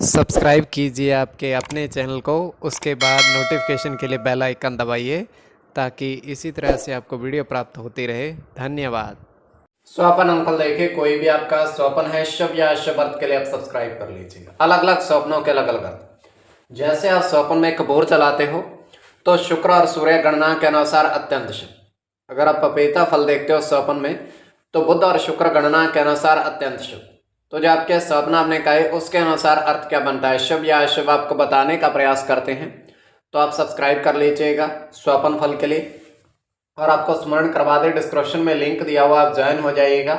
Subscribe कीजिए आपके अपने चैनल को, उसके बाद नोटिफिकेशन के लिए बेल आइकन दबाइए ताकि इसी तरह से आपको वीडियो प्राप्त होती रहे। धन्यवाद। स्वप्न अंकल देखिए, कोई भी आपका स्वप्न है शुभ या अशुभ अर्थ के लिए आप सब्सक्राइब कर लीजिएगा। अलग अलग स्वप्नों के अलग अलग अर्थ। जैसे आप स्वप्न में कपूर चलाते हो तो शुक्र और सूर्य गणना के अनुसार अत्यंत शुभ। अगर आप पपीता फल देखते हो स्वप्न में तो बुध और शुक्र गणना के अनुसार अत्यंत शुभ। तो जो आपके स्वप्न आपने कहे उसके अनुसार अर्थ क्या बनता है, शुभ या अशुभ, आपको बताने का प्रयास करते हैं। तो आप सब्सक्राइब कर लीजिएगा स्वप्न फल के लिए, और आपको स्मरण करवा दे डिस्क्रिप्शन में लिंक दिया हुआ, आप ज्वाइन हो जाइएगा।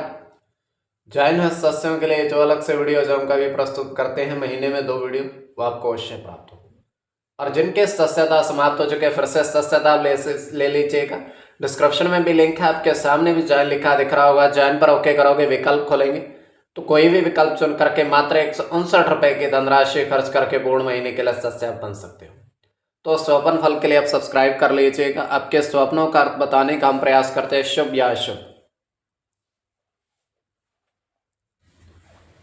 ज्वाइन है सदस्यों के लिए जो अलग से वीडियो जो हम कभी प्रस्तुत करते हैं, महीने में 2 वीडियो, वो आपको अवश्य प्राप्त हो। और जिनके सदस्यता समाप्त हो चुके फिर से सदस्यता ले लीजिएगा। डिस्क्रिप्शन में भी लिंक है, आपके सामने भी ज्वाइन लिखा दिख रहा होगा। ज्वाइन पर ओके करोगे, विकल्प खोलेंगे तो कोई भी विकल्प चुन करके मात्र 159 रुपए की धनराशि खर्च करके पूर्ण महीने के लिए सदस्य आप बन सकते हो। तो स्वप्न फल के लिए आप सब्सक्राइब कर लीजिएगा। आपके स्वप्नों का अर्थ बताने का हम प्रयास करते हैं, शुभ या अशुभ।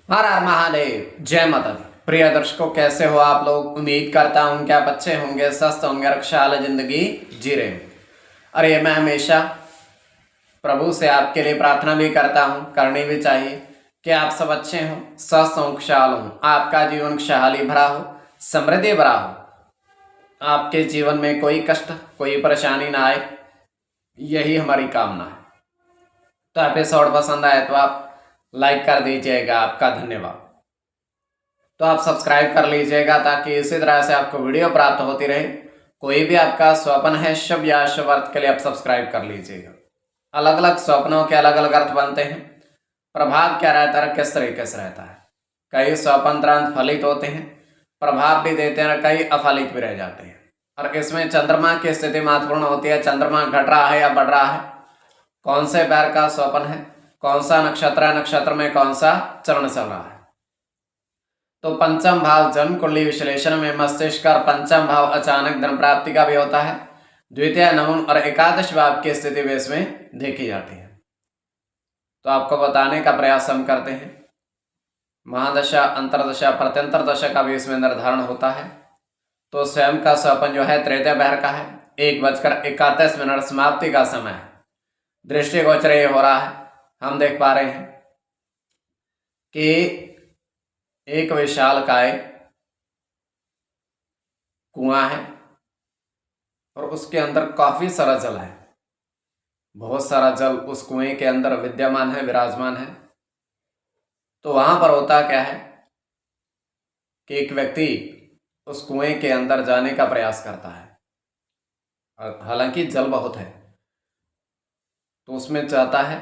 हर हर महादेव, जय माता दी। प्रिय दर्शकों, कैसे हो आप लोग? उम्मीद करता हूं कि आप अच्छे होंगे, स्वस्थ होंगे, खुशहाल जिंदगी जी रहे होंगे। अरे मैं हमेशा प्रभु से आपके लिए प्रार्थना भी करता हूं, करनी भी चाहिए कि आप सब अच्छे हों, स्वस्थ हों, खुशहाल हों, आपका जीवन खुशहाली भरा हो, समृद्धि भरा हो, आपके जीवन में कोई कष्ट कोई परेशानी ना आए, यही हमारी कामना है। तो एपिसोड पसंद आए तो आप लाइक कर दीजिएगा, आपका धन्यवाद। तो आप सब्सक्राइब कर लीजिएगा ताकि इसी तरह से आपको वीडियो प्राप्त होती रहे। कोई भी आपका स्वप्न है शुभ या अशुभ अर्थ के लिए आप सब्सक्राइब कर लीजिएगा। अलग अलग स्वप्नों के अलग अलग अर्थ बनते हैं। प्रभाव क्या रहता है, किस तरीके से रहता है। कई स्वप्न तुरंत फलित होते हैं, प्रभाव भी देते हैं, कई अफलित भी रह जाते हैं। और इसमें चंद्रमा की स्थिति महत्वपूर्ण होती है। चंद्रमा घट रहा है या बढ़ रहा है, कौन से पैर का स्वप्न है, कौन सा नक्षत्र है, नक्षत्र में कौन सा चरण चल रहा है। तो पंचम भाव जन्म कुंडली विश्लेषण में मस्तिष्क और पंचम भाव अचानक धन प्राप्ति का भी होता है। द्वितीय, नवम और एकादश भाव की स्थिति भी इसमें देखी जाती है। तो आपको बताने का प्रयास हम करते हैं। महादशा, अंतरदशा, प्रत्यंतर दशा का भी इसमें निर्धारण होता है। तो स्वयं का स्वप्न जो है तृतीय पहर का है, 1:31 समाप्ति का समय है। दृष्टिगोचर ये हो रहा है, हम देख पा रहे हैं कि एक विशालकाय कुआं है और उसके अंदर काफी सारा जल है। बहुत सारा जल उस कुएं के अंदर विद्यमान है, विराजमान है। तो वहां पर होता क्या है कि एक व्यक्ति उस कुएं के अंदर जाने का प्रयास करता है, और हालांकि जल बहुत है तो उसमें जाता है,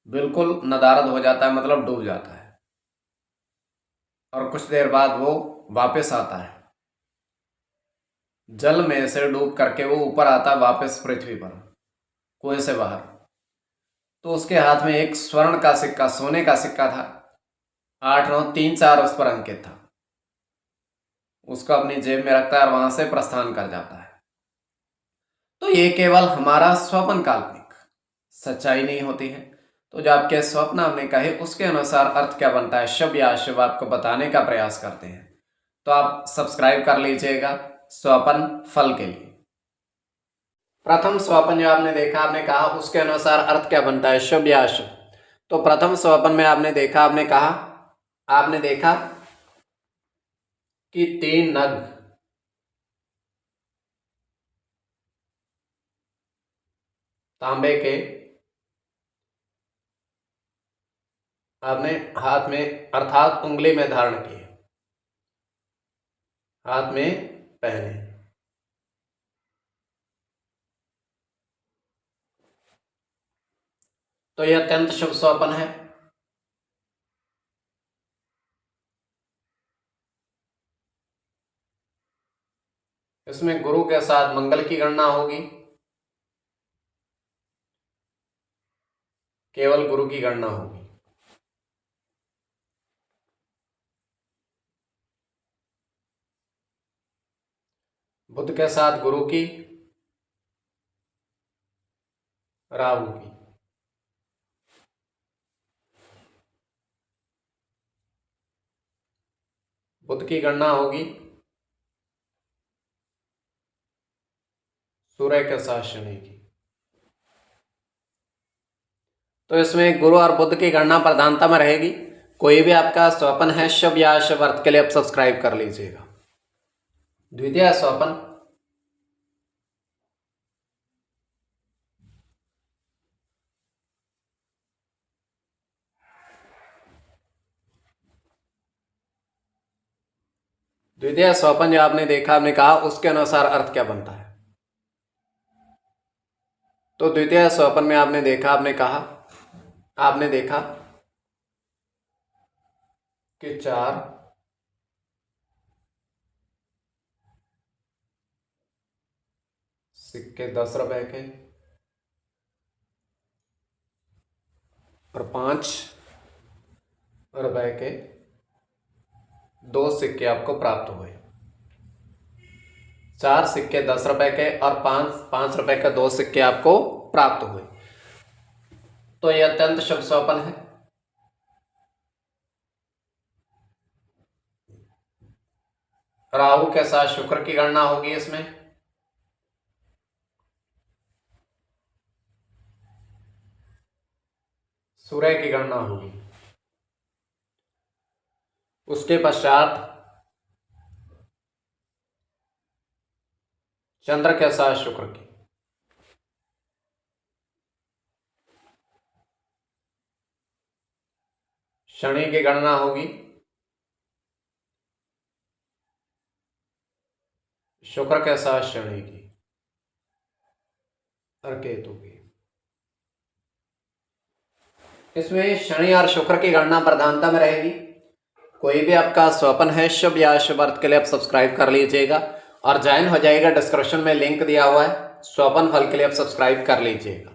बिल्कुल नदारद हो जाता है, मतलब डूब जाता है। और कुछ देर बाद वो वापस आता है, जल में से डूब करके वो ऊपर आता वापस पृथ्वी पर, कुएं से बाहर। तो उसके हाथ में एक स्वर्ण का सिक्का, सोने का सिक्का था, 8934 उस पर अंकित था। उसको अपनी जेब में रखता है और वहां से प्रस्थान कर जाता है। तो ये केवल हमारा स्वप्न काल्पनिक, सच्चाई नहीं होती है। तो जो आपके स्वप्न हमने कहे उसके अनुसार अर्थ क्या बनता है, शुभ या अशुभ, आपको बताने का प्रयास करते हैं। तो आप सब्सक्राइब कर लीजिएगा स्वप्न फल के लिए। प्रथम स्वप्न जो आपने देखा, आपने कहा उसके अनुसार अर्थ क्या बनता है, शुभ या अशुभ। तो प्रथम स्वप्न में आपने देखा, आपने कहा, आपने देखा कि 3 नग तांबे के आपने हाथ में अर्थात उंगली में धारण किए, हाथ में पहने। तो यह अत्यंत शुभ स्वप्न है। इसमें गुरु के साथ मंगल की गणना होगी, केवल गुरु की गणना होगी। बुध के साथ गुरु की, राहु की। बुध की गणना होगी सूर्य के साथ शनि की। तो इसमें गुरु और बुध की गणना प्रधानता में रहेगी। कोई भी आपका स्वपन है शुभ या अशुभ अर्थ के लिए आप सब्सक्राइब कर लीजिएगा। द्वितीय स्वपन, द्वितीय स्वपन जो आपने देखा, आपने कहा उसके अनुसार अर्थ क्या बनता है। तो द्वितीय स्वपन में आपने देखा, आपने देखा कि 4 सिक्के 10 रुपए के और 5 रुपए के 2 सिक्के आपको प्राप्त हुए। 4 सिक्के 10 रुपए के और 5 रुपए के 2 सिक्के आपको प्राप्त हुए। तो यह अत्यंत शुभ स्वपन है। राहु के साथ शुक्र की गणना होगी इसमें। सूर्य की गणना होगी। उसके पश्चात चंद्र के साथ शुक्र की। शनि की गणना होगी। शुक्र के साथ शनि की और केतु की। इसमें शनि और शुक्र की गणना प्रधानता में रहेगी। कोई भी आपका स्वपन है शुभ या अशुभ अर्थ के लिए आप सब्सक्राइब कर लीजिएगा और ज्वाइन हो जाएगा। डिस्क्रिप्शन में लिंक दिया हुआ है, स्वपन फल के लिए आप सब्सक्राइब कर लीजिएगा।